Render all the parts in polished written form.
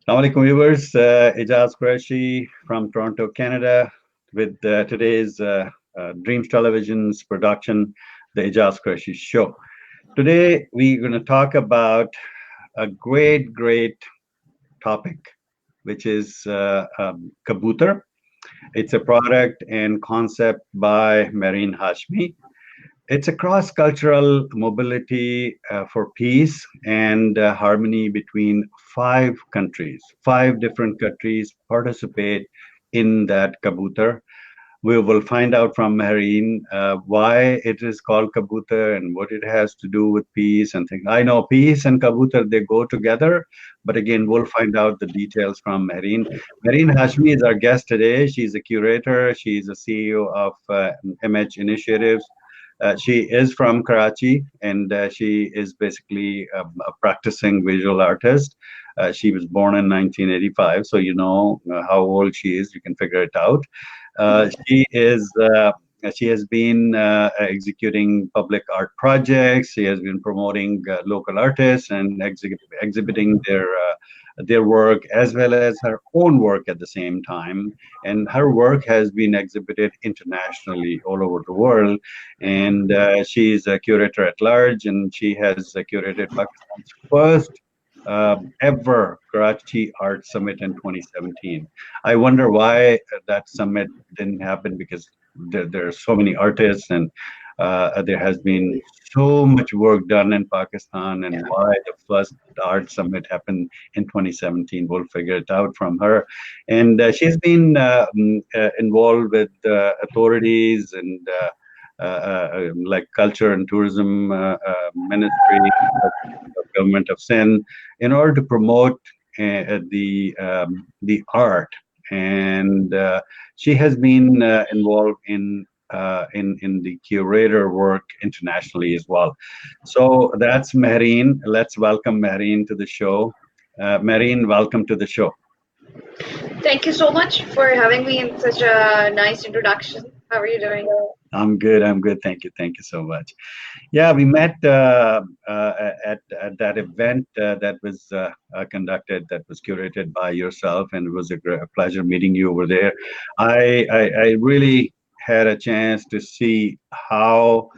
Assalamualaikum viewers, Aijaz Qureshi from Toronto, Canada, with today's Dreams Television's production, The Aijaz Qureshi Show. Today, we're going to talk about a great topic, which is Kabutar. It's a product and concept by Mehreen Hashmi. It's a cross-cultural mobility for peace and harmony between five countries. Five different countries participate in that Kabutar. We will find out from Mehreen why it is called Kabutar and what it has to do with peace and things. I know peace and Kabutar, they go together, but again, we'll find out the details from Mehreen. Mehreen Hashmi is our guest today. She's a curator. She's a CEO of MH Initiatives. She is from Karachi, and she is basically a practicing visual artist. She was born in 1985, so you know how old she is. You can figure it out. She has been executing public art projects. She has been promoting local artists and exhibiting their work as well as her own work at the same time. And her work has been exhibited internationally all over the world. And she is a curator at large, and she has curated Pakistan's first ever Karachi Art Summit in 2017. I wonder why that summit didn't happen, because there are so many artists, and there has been so much work done in Pakistan, and why the first art summit happened in 2017. We'll figure it out from her. And she's been involved with authorities and like culture and tourism ministry of government of Sindh in order to promote the art. And she has been involved in the curator work internationally as well. So that's Mehreen. Let's welcome Mehreen to the show. Mehreen, welcome to the show. Thank you so much for having me in such a nice introduction. How are you doing? I'm good. I'm good. Thank you. Thank you so much. Yeah, we met at that event that was conducted, that was curated by yourself, and it was a pleasure meeting you over there. I really had a chance to see how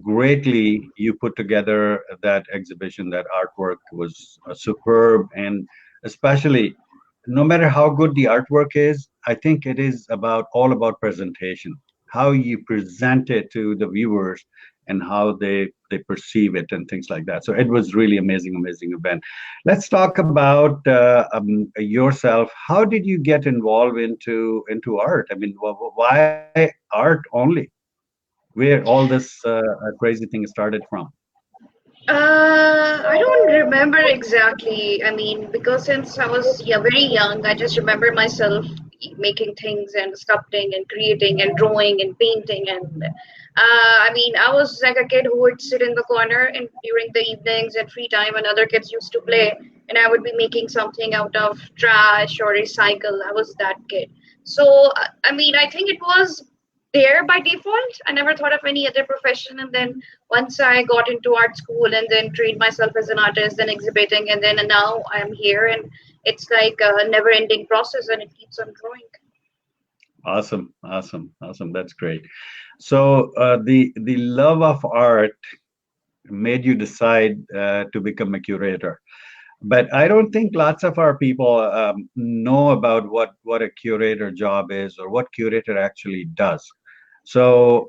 greatly you put together that exhibition. That artwork was superb, and especially no matter how good the artwork is, I think it is about all about presentation, how you present it to the viewers and how they perceive it and things like that. So it was really amazing event. Let's talk about yourself. How did you get involved into art? I mean, why art only? Where all this crazy thing started from? I don't remember exactly. I mean, because since I was very young, I just remember myself making things and sculpting and creating and drawing and painting. And I mean, I was like a kid who would sit in the corner and during the evenings and free time when other kids used to play, and I would be making something out of trash or recycle. I was that kid. So, I mean, I think it was there by default. I never thought of any other profession. And then once I got into art school and then trained myself as an artist, then exhibiting, and then now I'm here, and it's like a never-ending process, and it keeps on growing. Awesome. That's great. So the love of art made you decide to become a curator. But I don't think lots of our people know about what a curator job is or what curator actually does. So,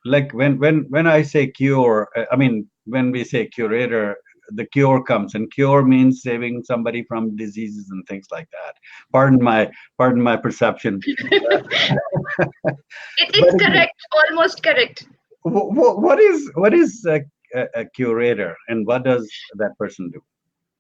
like when I say cure, I mean when we say curator, the cure comes, and cure means saving somebody from diseases and things like that. Pardon my perception. It's But correct, almost correct. what is a curator, and what does that person do?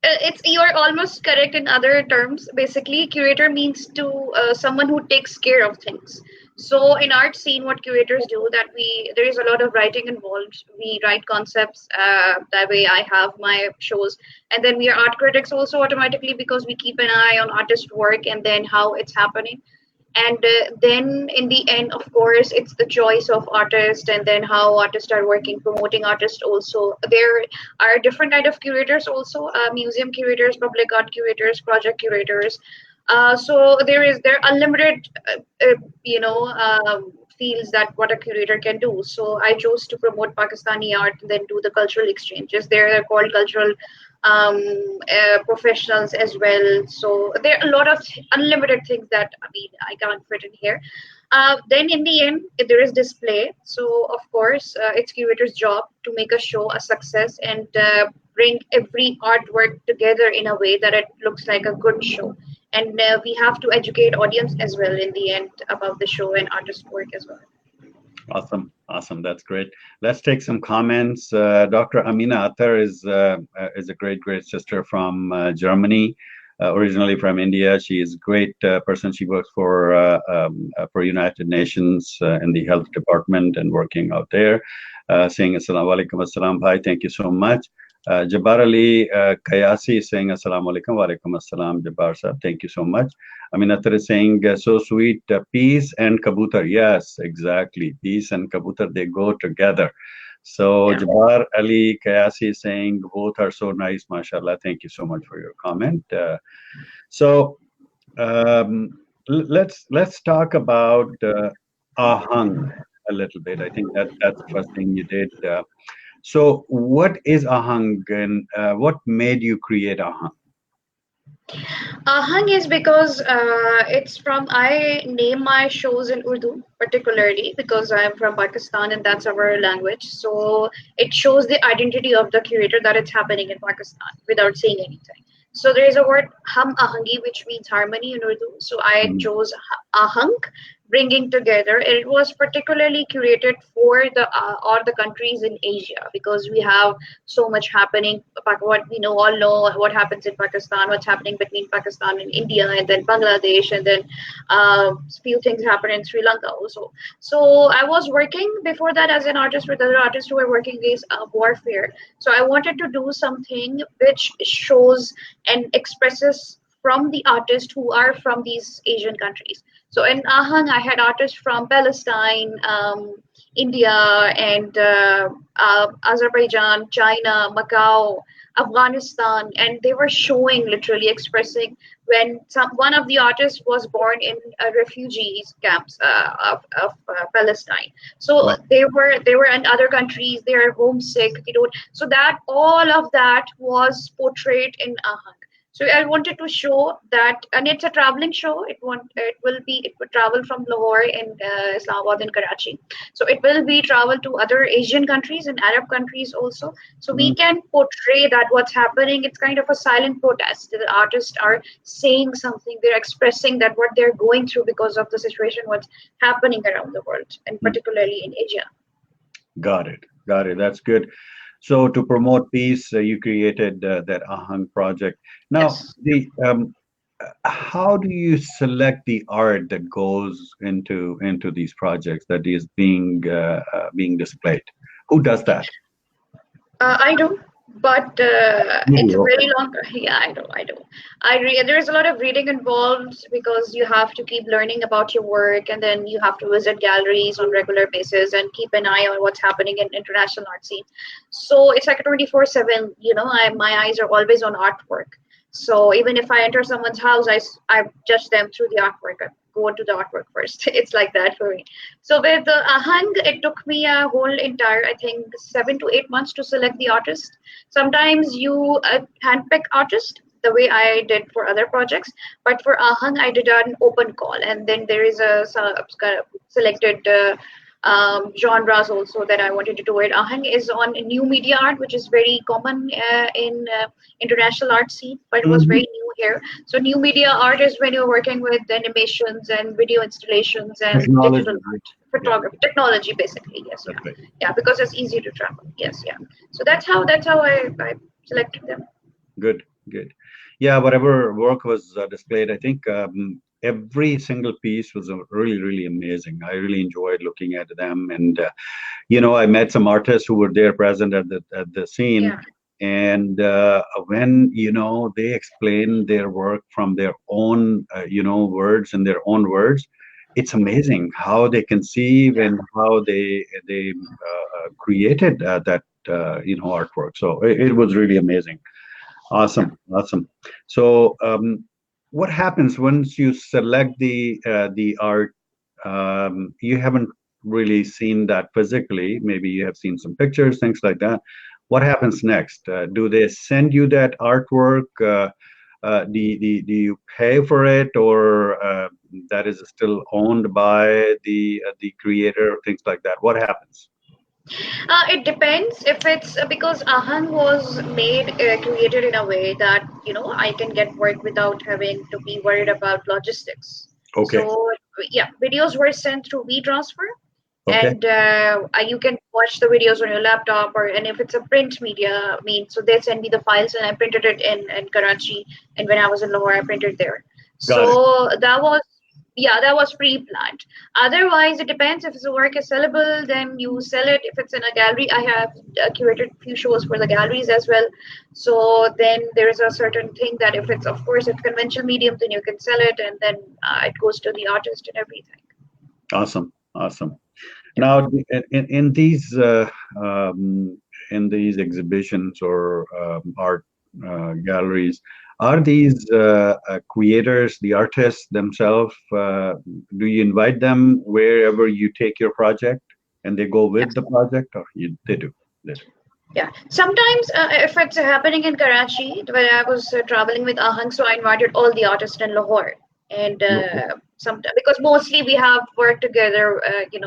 It's you're almost correct in other terms. Basically, curator means to someone who takes care of things. So in art scene, what curators do, that we there is a lot of writing involved. We write concepts. That way, I have my shows, and then we are art critics also automatically because we keep an eye on artist work and then how it's happening. And then in the end, of course, it's the choice of artist, and then how artists are working, promoting artists also. There are different kind of curators also, museum curators, public art curators, project curators. So there are unlimited, fields that what a curator can do. So I chose to promote Pakistani art, then do the cultural exchanges. They're called cultural professionals as well. So there are a lot of unlimited things that I can't fit in here. Then in the end, there is display. So of course, it's curator's job to make a show a success and bring every artwork together in a way that it looks like a good show. And we have to educate audience as well in the end about the show and artist work as well. Awesome, awesome. That's great. Let's take some comments. Dr. Amina Attar is a great sister from Germany, originally from India. She is a great person. She works for United Nations in the health department and working out there. Saying Assalamu alaikum, assalam bhai. Thank you so much. Jabbar Ali Kayasi is saying Assalamu alaikum, wa alaikum assalam, Jabbar sir. Thank you so much. Aminatar is saying so sweet, peace and Kabutar. Yes, exactly. Peace and Kabutar, they go together. So Yeah. Jabbar Ali Kayasi is saying both are so nice, mashallah. Thank you so much for your comment. So let's talk about Ahang a little bit. I think that's the first thing you did. So what is Ahang, and what made you create Ahang? Ahang is because I name my shows in Urdu particularly because I'm from Pakistan and that's our language. So it shows the identity of the curator that it's happening in Pakistan without saying anything. So there is a word Hum Ahangi which means harmony in Urdu. So I Mhm. chose Ahang, bringing together. It was particularly curated for the all the countries in Asia because we have so much happening. What we know all know what happens in Pakistan, what's happening between Pakistan and India, and then Bangladesh, and then few things happen in Sri Lanka also. So I was working before that as an artist with other artists who were working against warfare. So I wanted to do something which shows and expresses from the artists who are from these Asian countries. So in Ahang, I had artists from Palestine, India, and Azerbaijan, China, Macau, Afghanistan, and they were showing, literally expressing when one of the artists was born in refugees camps of Palestine. So Wow. they were in other countries. They are homesick. They don't. So that all of that was portrayed in Ahang. So I wanted to show that, and it's a traveling show. It would travel from Lahore and Islamabad and Karachi. So it will be travel to other Asian countries and Arab countries also. So we Mm. can portray that what's happening. It's kind of a silent protest. The artists are saying something. They're expressing that what they're going through because of the situation, what's happening around the world, and Mm. particularly in Asia. Got it. Got it. That's good. So to promote peace, you created that Ahang project. Now, Yes. how do you select the art that goes into these projects that is being displayed? Who does that? I do, but You it's a do. Okay. very long. Yeah, I do. I do. There's a lot of reading involved because you have to keep learning about your work, and then you have to visit galleries on regular basis and keep an eye on what's happening in international art scene. So it's like a 24/7. My eyes are always on artwork. So even if I enter someone's house, I judge them through the artwork. I go to the artwork first. It's like that for me. So with the Ahang, it took me a whole entire, I think, 7 to 8 months to select the artist. Sometimes you handpick artist the way I did for other projects, but for Ahang, I did an open call, and then there is a selected genres also that I wanted to do it. Ahang is on new media art, which is very common in international art scene, but it was Mhm. very new here. So new media art is when you're working with animations and video installations and digital Technology, right? art, Yeah, photography, technology, basically. Yes, that's yeah, right. yeah, because it's easy to travel. Yes, yeah. So that's how I selected them. Good, good. Yeah, whatever work was displayed, I think every single piece was really amazing. I really enjoyed looking at them, and I met some artists who were there present at the scene, Yeah, and when they explain their work from their own words and their own words, it's amazing how they conceive Yeah. and how they created that artwork. So it was really amazing. Yeah. Awesome, awesome. So what happens once you select the art? You haven't really seen that physically. Maybe you have seen some pictures, things like that. What happens next? Do they send you that artwork? Do you pay for it, or that is still owned by the creator, things like that? What happens? It depends if it's because Ahan was created in a way that I can get work without having to be worried about logistics. Okay, So yeah, videos were sent through WeTransfer, okay, and you can watch the videos on your laptop, and if it's a print media, I mean, so they send me the files, and I printed it in Karachi, and when I was in Lahore, I printed there. got it. So that was, yeah, that was pre-planned. Otherwise, it depends. If the work is sellable, then you sell it. If it's in a gallery, I have curated few shows for the galleries as well. So then there is a certain thing that if it's, of course, it's conventional medium, then you can sell it, and then it goes to the artist and everything. Awesome, awesome. Yeah. Now, um, in these exhibitions or art galleries, are these creators, the artists themselves? Do you invite them wherever you take your project, and they go with the project, or they do? They do. Yeah, sometimes if it's happening in Karachi, when I was traveling with Ahang, so I invited all the artists in Lahore, and Okay. sometimes because mostly we have worked together, in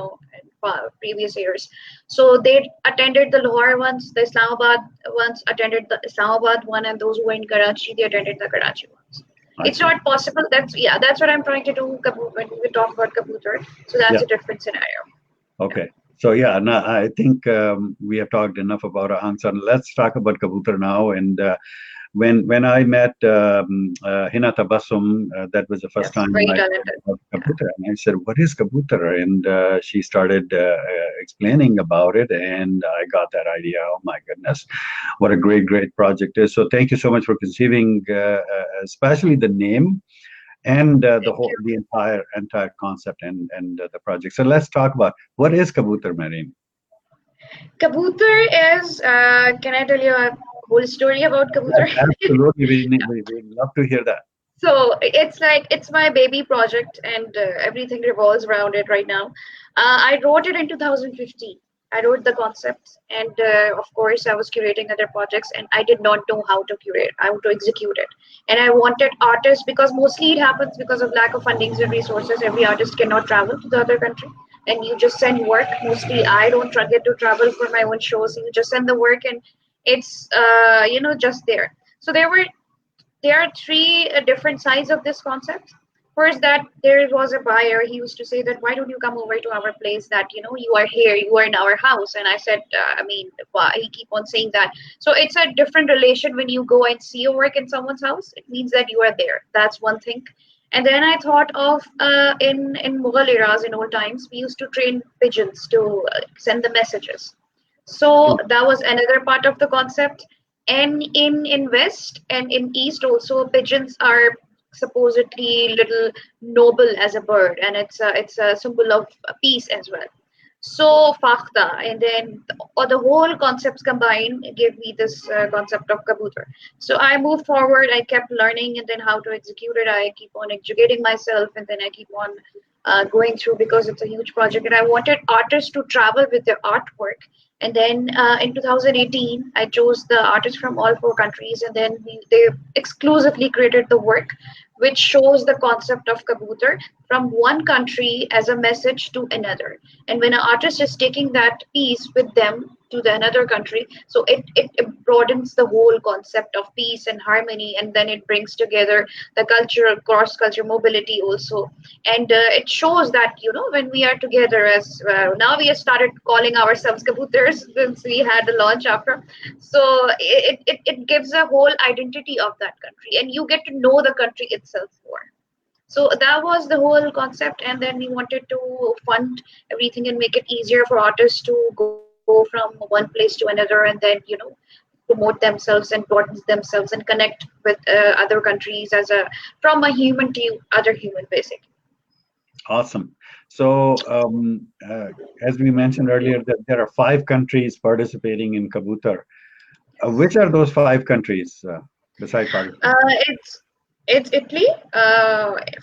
previous years. So they attended the Lahore ones, the Islamabad ones attended the Islamabad one, and those who were in Karachi, they attended the Karachi ones. I It's see. not possible. That's what I'm trying to do when we talk about Kabutar. So that's Yeah. a different scenario. Yeah. Okay. So yeah, now I think we have talked enough about Ahangsan. Let's talk about Kabutar now. And when I met Hina Tabassum, that was the first Yes, time very I heard talented. about Kabutar, and I said, "What is Kabutar?" And she started explaining about it, and I got that idea. Oh my goodness, what a great project is! So thank you so much for conceiving, especially the name and Thank you. the entire concept and the project. So let's talk about what is Kabutar, Mehreen. Kabutar is, can I tell you a whole story about Yes, Kabutar? absolutely. We love to hear that. So it's like it's my baby project, and everything revolves around it right now. I wrote it in 2015. I wrote the concept, and of course, I was curating other projects, and I did not know how to curate, how to execute it. And I wanted artists because mostly it happens because of lack of fundings and resources. Every artist cannot travel to the other country, and you just send work. Mostly, I don't get to travel for my own shows. You just send the work, and it's just there. So there are three different sides of this concept. First, that there was a buyer. He used to say that, why don't you come over to our place? That you are here, you are in our house. And I said, I mean, why? He keep on saying that. So it's a different relation when you go and see your work in someone's house. It means that you are there. That's one thing. And then I thought of in Mughal eras, in old times, we used to train pigeons to send the messages. So that was another part of the concept. And in West and in East also, pigeons are supposedly little noble as a bird, and it's a symbol of peace as well. So fakhta, and then the whole concepts combined gave me this concept of kabutar. So I moved forward. I kept learning, and then how to execute it. I keep on educating myself, and then I keep on going through because it's a huge project. And I wanted artists to travel with their artwork. And then in 2018, I chose the artists from all four countries, and then they exclusively created the work, which shows the concept of kabutar from one country as a message to another. And when an artist is taking that piece with them to another country, so it broadens the whole concept of peace and harmony, and then it brings together the cultural cross culture mobility also. And it shows that when we are together, as now we have started calling ourselves kabutars since we had the launch after. So it gives a whole identity of that country, and you get to know the country itself more. So that was the whole concept, and then we wanted to fund everything and make it easier for artists to go from one place to another, and then promote themselves and broaden themselves and connect with other countries as a from a human to other human, basically. Awesome. So, as we mentioned earlier, that there are 5 countries participating in Kabutar. Which are those 5 countries besides Pakistan? It's Italy,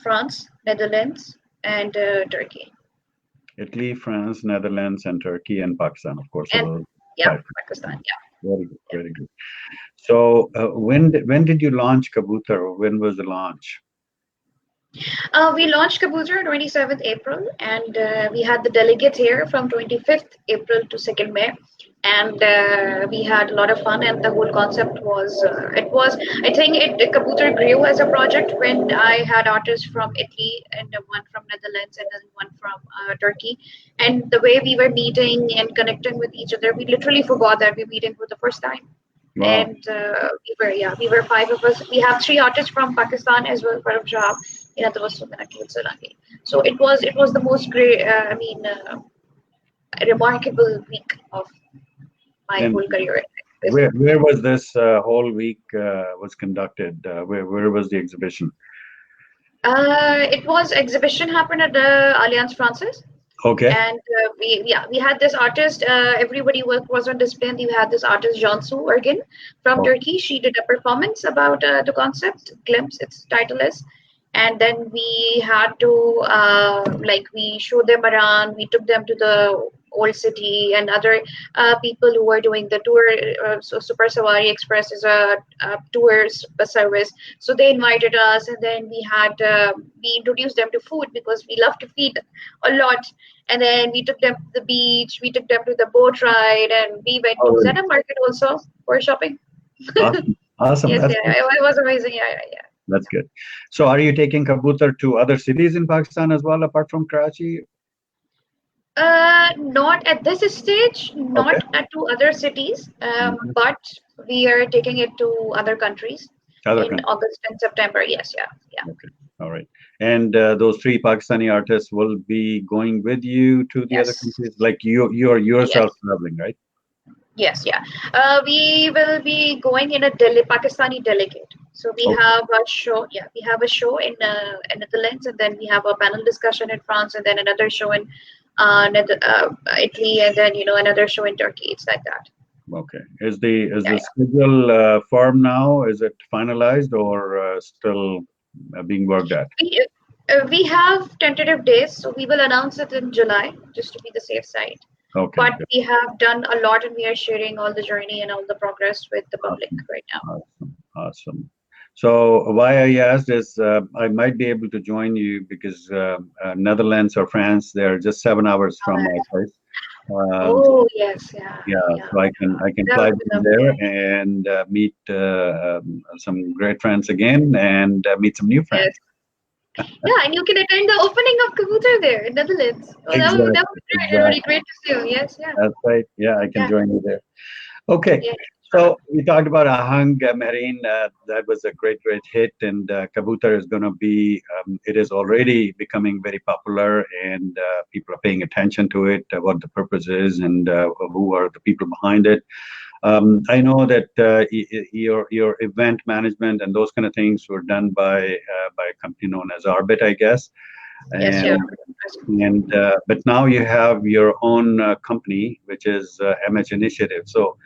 France, Netherlands, and Turkey. Italy, France, Netherlands, and Turkey, and Pakistan, of course. So And those yeah, 5 countries. Pakistan. Very good, Yeah. very good. So, when did you launch Kabutar? When was the launch? We launched Kabutar 27th April, and we had the delegate here from 25th April to 2nd May, and we had a lot of fun. And the whole concept was, I think Kabutar grew as a project when I had artists from Italy and one from Netherlands and then one from Turkey, and the way we were meeting and connecting with each other, we literally forgot that we were meeting for the first time. Wow. And we were 5 of us. We have 3 artists from Pakistan as well, part of job in other was so it was the most great remarkable week of my And whole career. where was this whole week was conducted? Where was the exhibition? It was exhibition happened at the Alliance Francaise, Okay. and we had this artist. Everybody was on display, and we had this artist Jansu Ergin from Oh, Turkey. She did a performance about the concept glimpse. Its title is, and then we had to we showed them around. We took them to the old city and other people who were doing the tour. So Super Safari Express is a tour service, so they invited us, and then we introduced them to food because we love to feed a lot. And then we took them to the beach, we took them to the boat ride, and we went oh, to really? Zena Market also for shopping. Awesome. Awesome. Yes, That's yeah, good. it was amazing. Yeah, yeah, yeah. That's good. So, are you taking Kabutar to other cities in Pakistan as well, apart from Karachi? Not at this stage, Okay. not to other cities, Mhm. but we are taking it to other countries Other in countries. August and September. Yes, yeah, yeah. Okay. All right. And those 3 Pakistani artists will be going with you to the other Yes, countries, like you are yourself yes. traveling, right? Yes, yeah. We will be going in a Pakistani delegate. So we Okay. have a show. Yeah, we have a show in Netherlands, and then we have a panel discussion in France, and then another show in Italy, and then another show in Turkey. It's like that. Okay. Is the Yeah, schedule firm now? Is it finalized or still being worked at? yeah. We have tentative days, so we will announce it in July, just to be the safe side. Okay. But Good. we have done a lot, and we are sharing all the journey and all the progress with the public Awesome. right now. Awesome. Awesome. So why I asked is I might be able to join you because Netherlands or France, they're just 7 hours from my place. So Oh yes, yeah, yeah, yeah. so I can That fly would be down lovely. there and meet some great friends again and meet some new friends. Yes. Yeah, and you can attend the opening of Kabutar there in Netherlands. Oh, that would Exactly, be great. It would be exactly. great to see you. Yes, yeah, That's right. Yeah, I can yeah, join you there. Okay, yeah. Sure. so we talked about Ahang Mehreen. That was a great, great hit, and Kabutar is going to be. It is already becoming very popular, and people are paying attention to it, what the purpose is, and who are the people behind it. I know that your event management and those kind of things were done by a company known as Arbit, I guess, Yes, yeah. and but now you have your own company, which is MH Initiative. So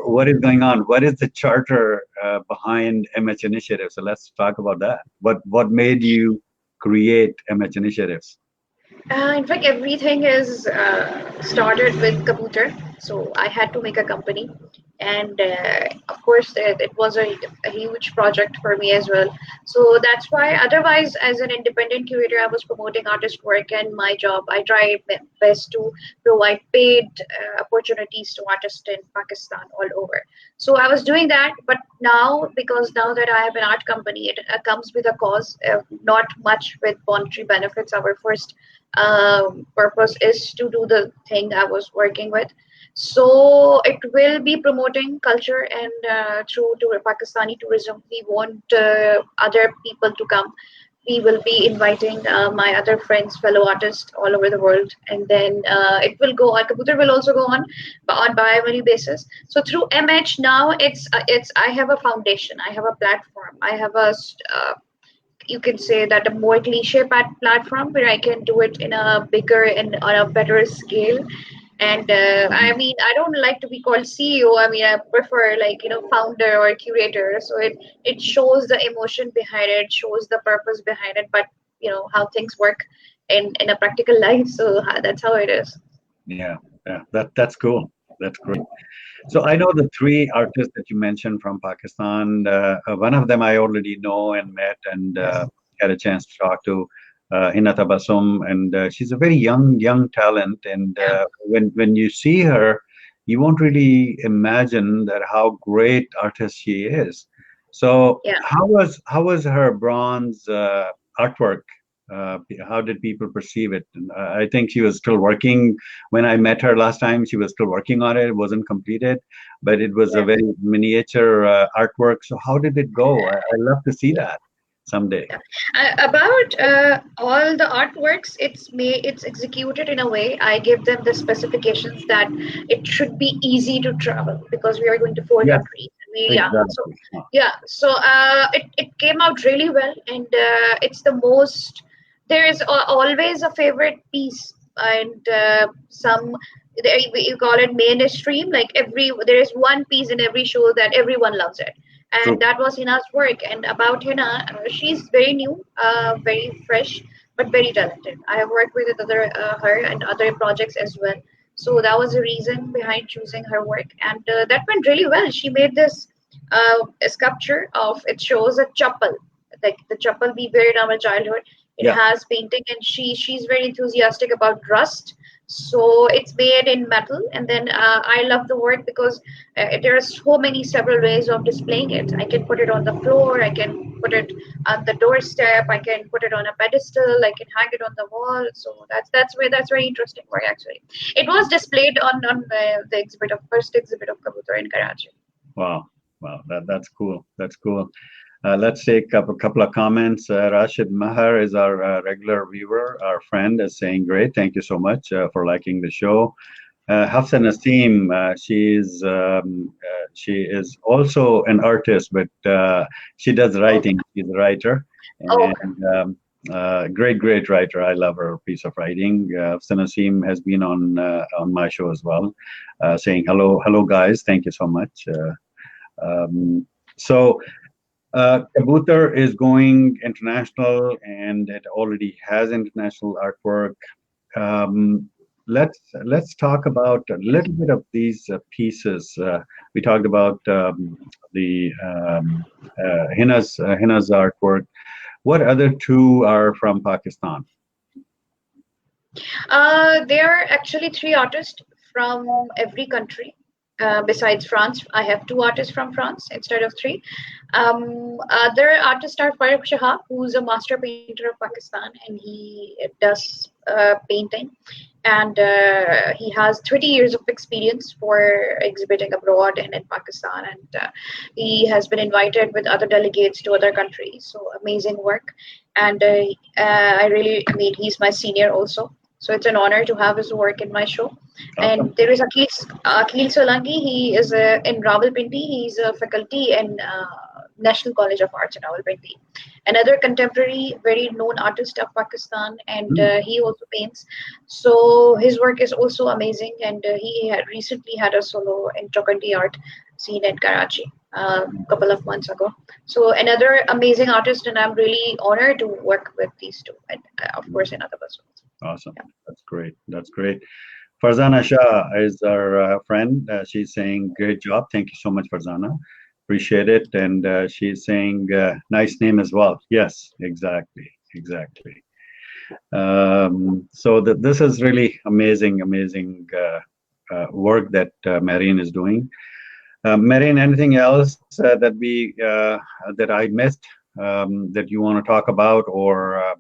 what is going on? What is the charter behind MH Initiative? So let's talk about that. What made you create MH Initiatives? In fact, everything is started with Kabutar. So I had to make a company, and of course, it was a huge project for me as well. So that's why, otherwise, as an independent curator, I was promoting artist work and my job. I try my best to provide paid opportunities to artists in Pakistan all over. So I was doing that, but because now that I have an art company, it comes with a cause, not much with monetary benefits. Our first purpose is to do the thing I was working with. So it will be promoting culture and through to Pakistani tourism. We want other people to come. We will be inviting my other friends, fellow artists all over the world, and then it will go on. Kabutar will also go on bi-annually basis. So through MH now, it's I have a foundation, I have a platform, I have a you can say that a more cliche platform where I can do it in a bigger and on a better scale. And I mean, I don't like to be called CEO. I mean, I prefer like, founder or curator. So it shows the emotion behind it, shows the purpose behind it, but how things work in a practical life. So that's how it is. Yeah, yeah, that's cool. That's great. So I know the three artists that you mentioned from Pakistan. One of them I already know and met and had a chance to talk to, Hina Tabassum, and she's a very young talent. And when you see her, you won't really imagine that how great artist she is. So Yeah. how was her bronze artwork? How did people perceive it? And, I think she was still working when I met her last time. She was still working on it. It wasn't completed, but it was a Yeah. very miniature artwork. So how did it go? I love to see that someday. Yeah. About all the artworks, it's executed in a way. I give them the specifications that it should be easy to travel because we are going to four Yes, countries. Yeah. So exactly. yeah. So it came out really well, and it's the most. There is always a favorite piece, and some. You call it mainstream. Like there is one piece in every show that everyone loves it, and True. that was Hina's work. And about Hina, she's very new, very fresh, but very talented. I have worked with her and other projects as well. So that was the reason behind choosing her work, and that went really well. She made this sculpture of it shows a chapel, like the chapel we wear in our childhood. It Yeah. has painting, and she's very enthusiastic about rust. So it's made in metal, and then I love the work because there are so many several ways of displaying it. I can put it on the floor, I can put it on the doorstep, I can put it on a pedestal, I can hang it on the wall. So that's very interesting work actually. It was displayed on the exhibit of first exhibit of Kabutar in Karachi. Wow. Wow. That's cool. That's cool. Let's take up a couple of comments. Rashid Mahar is our regular viewer. Our friend is saying, "Great, thank you so much for liking the show." Hafsa Naseem, she is also an artist, but she does Oh, writing. She's a writer, oh, okay. and great writer. I love her piece of writing. Hafsa Naseem has been on my show as well, saying hello guys. Thank you so much. So Kabutar is going international, and it already has international artwork. Let's talk about a little bit of these pieces. We talked about the Hina's artwork. What other two are from Pakistan? There are actually three artists from every country. Besides France, I have two artists from France instead of three. Other artists are Farooq Shah, who's a master painter of Pakistan, and he does painting. And he has 30 years of experience for exhibiting abroad and in Pakistan. And he has been invited with other delegates to other countries. So amazing work. And I mean, he's my senior also. So it's an honor to have his work in my show. Awesome. And there is Akhil Solanki. He is in Rawalpindi. He's a faculty in National College of Arts in Rawalpindi. Another contemporary, very known artist of Pakistan, and Hmm. he also paints. So his work is also amazing. And he had recently had a solo in Chokandi art scene in Karachi a couple of months ago. So another amazing artist, and I'm really honored to work with these two, and of course another person. Awesome. That's great. That's great. Farzana Shah is our friend. She's saying, "Great job. Thank you so much, Farzana. Appreciate it." And she's saying, "Nice name as well." Yes, exactly. So this is really amazing work that Mehreen is doing. Mehreen, anything else that I missed that you want to talk about, or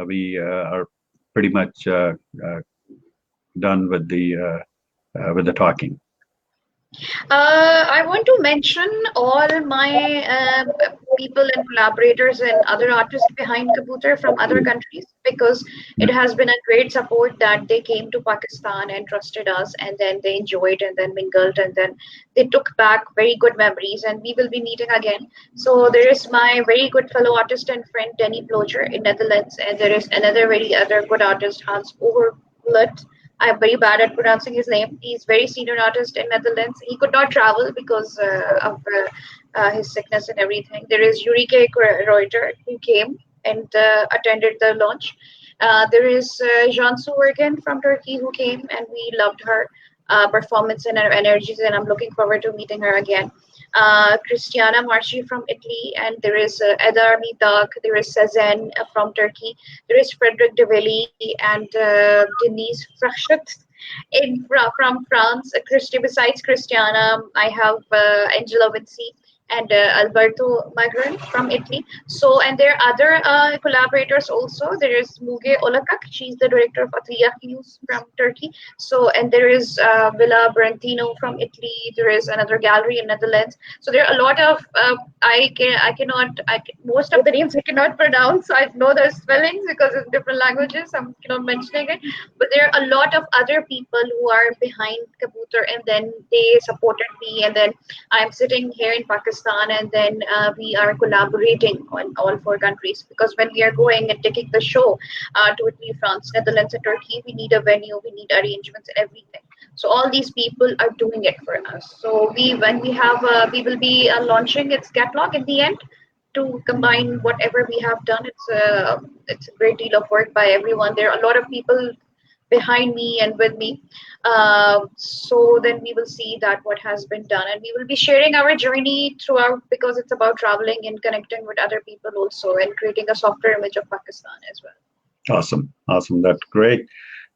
we are pretty much done with the talking? I want to mention all my people and collaborators and other artists behind Kabutar from other countries, because it has been a great support that they came to Pakistan and trusted us, and then they enjoyed and then mingled, and then they took back very good memories, and we will be meeting again. So there is my very good fellow artist and friend Danny Ploger in Netherlands, and there is another very other good artist, Hans Overvliet. I'm very bad at pronouncing his name. He's very senior artist in Netherlands. He could not travel because of his sickness and everything. There is Ulrike Reuter who came and attended the launch. There is Jansu Ergen from Turkey who came, and we loved her performance and her energies, and I'm looking forward to meeting her again. Cristiana Marchi from Italy, and there is Edar Mitak, there is Sazen from Turkey, there is Frederic Develli and Denise Frachet from France. Besides Cristiana, I have Angela Vinci and Alberto Magran from Italy. So, and there are other collaborators also. There is Muge Olakak, she's the director of Atliya News from Turkey. So, and there is Villa Brentino from Italy. There is another gallery in Netherlands. So there are a lot of most of the names I cannot pronounce. I know their spellings because it's different languages. I'm not mentioning it, but there are a lot of other people who are behind Kabutar, and then they supported me, and then I'm sitting here in Pakistan, and then we are collaborating on all four countries, because when we are going and taking the show to Italy, France, Netherlands, and Turkey, we need a venue, we need arrangements and everything. So all these people are doing it for us. So we will be launching its catalog in the end to combine whatever we have done. It's a great deal of work by everyone. There are a lot of people behind me and with me. So then we will see that what has been done, and we will be sharing our journey throughout, because it's about traveling and connecting with other people also, and creating a softer image of Pakistan as well. Awesome. That's great.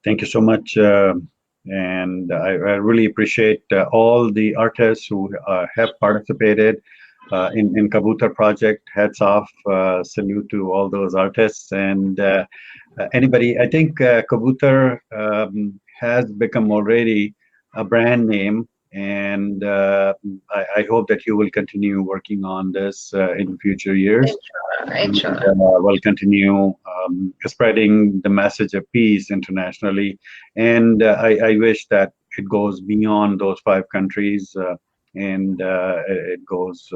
Thank you so much. And I really appreciate all the artists who have participated in Kabutar project. Hats off, salute to all those artists, and anybody. I think Kabutar has become already a brand name, and I hope that you will continue working on this in future years. Inshallah. Will continue spreading the message of peace internationally, and I wish that it goes beyond those 5 countries, and it goes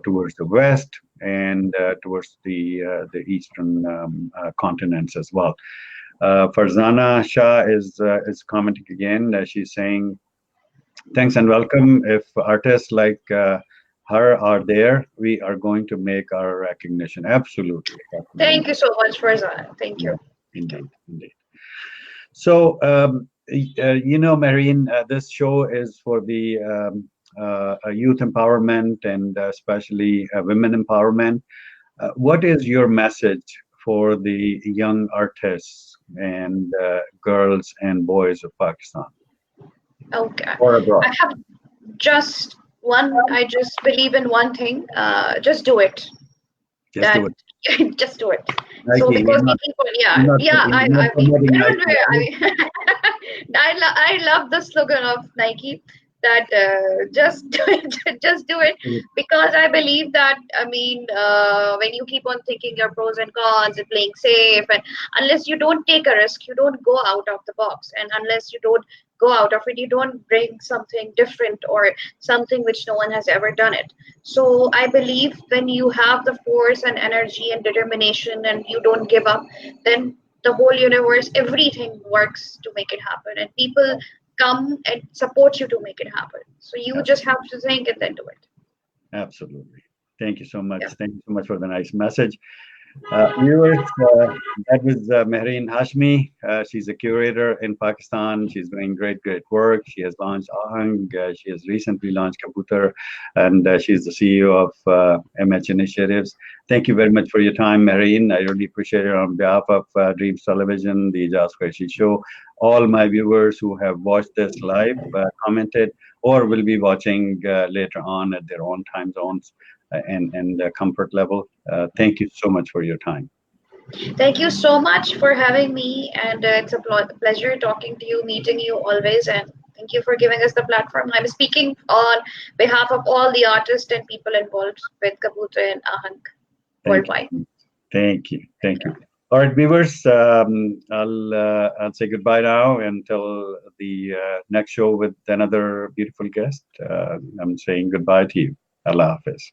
towards the west and towards the eastern continents as well. Farzana Shah is commenting again. She's saying, "Thanks and welcome. If artists like her are there, we are going to make our recognition." Absolutely. Thank you so much, Farzana. Thank you. Indeed. So, Mehreen, this show is for the youth empowerment, and especially women empowerment. What is your message for the young artists and girls and boys of Pakistan? Okay. Or abroad? I have just one. I just believe in one thing. Just do it. Just do it. Just do it. Nike, So because people, I love the slogan of Nike, that just do it, just do it, because I believe that, when you keep on thinking your pros and cons and playing safe, and unless you don't take a risk, you don't go out of the box, and unless you don't go out of it, you don't bring something different or something which no one has ever done it. So I believe when you have the force and energy and determination, and you don't give up, then the whole universe, everything works to make it happen, and people come and support you to make it happen. So you just have to think and then do it. Absolutely. Thank you so much. Yeah. Thank you so much for the nice message. Viewers, that was Mehreen Hashmi. She's a curator in Pakistan. She's doing great work. She has launched Ahang. She has recently launched Kabutar, and she's the CEO of MH Initiatives. Thank you very much for your time, Mehreen. I really appreciate it on behalf of Dreams Television, the Aijaz Qureshi Show, all my viewers who have watched this live, commented, or will be watching later on at their own time zones and comfort level. Thank you so much for your time. Thank you so much for having me, and it's a pleasure talking to you, meeting you always, and Thank you for giving us the platform. I'm speaking on behalf of all the artists and people involved with Kabutar and Ahank Thank worldwide. you. Thank you. Thank you. All right, viewers, I'll say goodbye now until the next show with another beautiful guest. I'm saying goodbye to you. Allah Hafiz.